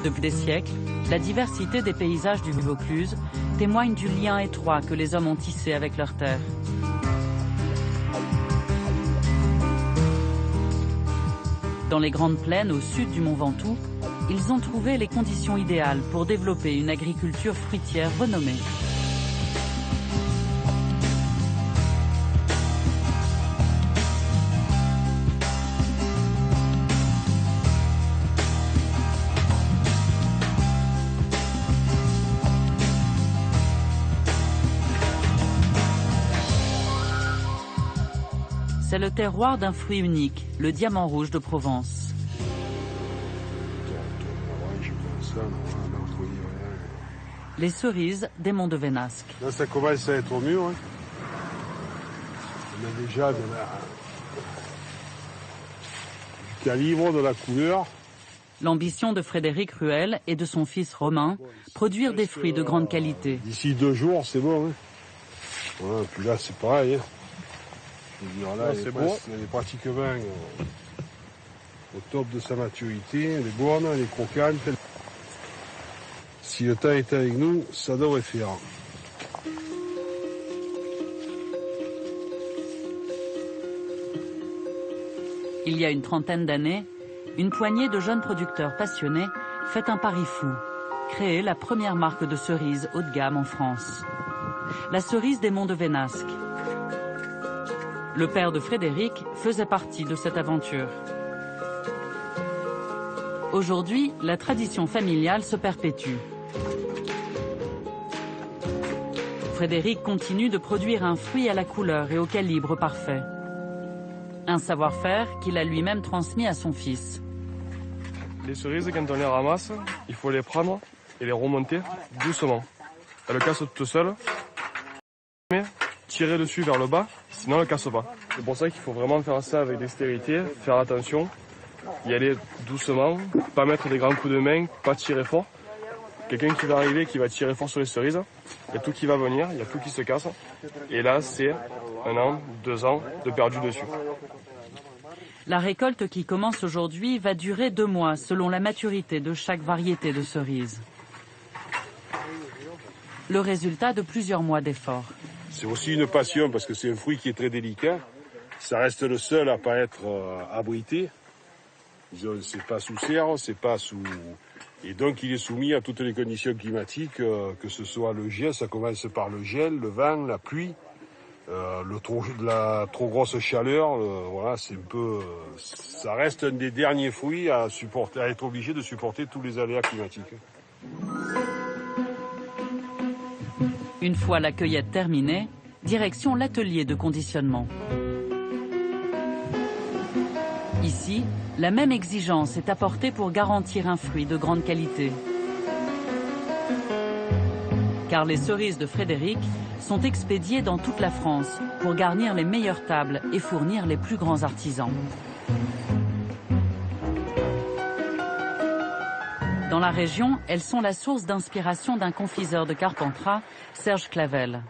Depuis des siècles, la diversité des paysages du Vaucluse témoigne du lien étroit que les hommes ont tissé avec leur terre. Dans les grandes plaines au sud du Mont Ventoux, ils ont trouvé les conditions idéales pour développer une agriculture fruitière renommée. C'est le terroir d'un fruit unique, le diamant rouge de Provence. Les cerises des monts de Vénasque. Là, ça commence à être au mûr. Hein. On a déjà du calibre, de la couleur. L'ambition de Frédéric Ruel et de son fils Romain, produire des fruits de grande qualité. D'ici 2 jours, c'est bon. Hein. Ouais, puis là, c'est pareil. Hein. Je veux dire, là, elle est pratiquement au top de sa maturité. Elle est bonne, elle est croquante. Si le temps est avec nous, ça devrait faire. Il y a une trentaine d'années, une poignée de jeunes producteurs passionnés fait un pari fou, créer la première marque de cerises haut de gamme en France. La cerise des monts de Vénasque. Le père de Frédéric faisait partie de cette aventure. Aujourd'hui, la tradition familiale se perpétue. Frédéric continue de produire un fruit à la couleur et au calibre parfait. Un savoir-faire qu'il a lui-même transmis à son fils. Les cerises, quand on les ramasse, il faut les prendre et les remonter doucement. Elles cassent toutes seules. Mais tirer dessus vers le bas, sinon elles ne cassent pas. C'est pour ça qu'il faut vraiment faire ça avec dextérité, faire attention, y aller doucement, pas mettre des grands coups de main, pas tirer fort. Quelqu'un qui va arriver, qui va tirer fort sur les cerises, il y a tout qui va venir, il y a tout qui se casse. Et là, c'est 1 an, 2 ans de perdu dessus. La récolte qui commence aujourd'hui va durer 2 mois selon la maturité de chaque variété de cerises. Le résultat de plusieurs mois d'efforts. C'est aussi une passion parce que c'est un fruit qui est très délicat. Ça reste le seul à pas être abrité. C'est pas sous serre, c'est pas sous... Et donc il est soumis à toutes les conditions climatiques, que ce soit le gel, ça commence par le gel, le vent, la pluie, la trop grosse chaleur. Voilà, c'est un peu... ça reste un des derniers fruits à être obligé de supporter tous les aléas climatiques. Une fois la cueillette terminée, direction l'atelier de conditionnement. Ici, la même exigence est apportée pour garantir un fruit de grande qualité. Car les cerises de Frédéric sont expédiées dans toute la France pour garnir les meilleures tables et fournir les plus grands artisans. Dans la région, elles sont la source d'inspiration d'un confiseur de Carpentras, Serge Clavel.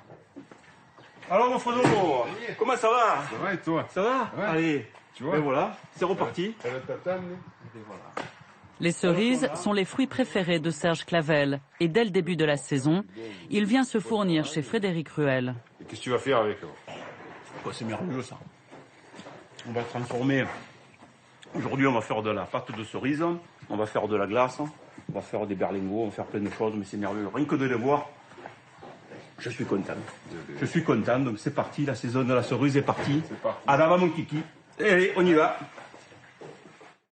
Alors mon Fredo, comment ça va? Ça va et toi? Ça va? Ouais. Allez, tu vois, et voilà, c'est reparti. Les cerises sont les fruits préférés de Serge Clavel et dès le début de la saison, il vient se fournir chez Frédéric Ruel. Qu'est-ce que tu vas faire avec? Oh, c'est merveilleux ça. On va transformer. Aujourd'hui on va faire de la pâte de cerise, on va faire de la glace, on va faire des berlingots, on va faire plein de choses, mais c'est merveilleux. Rien que de les voir, je suis content. Je suis content, donc c'est parti, la saison de la cerise est partie. À l'avant mon kiki. Et allez, on y va.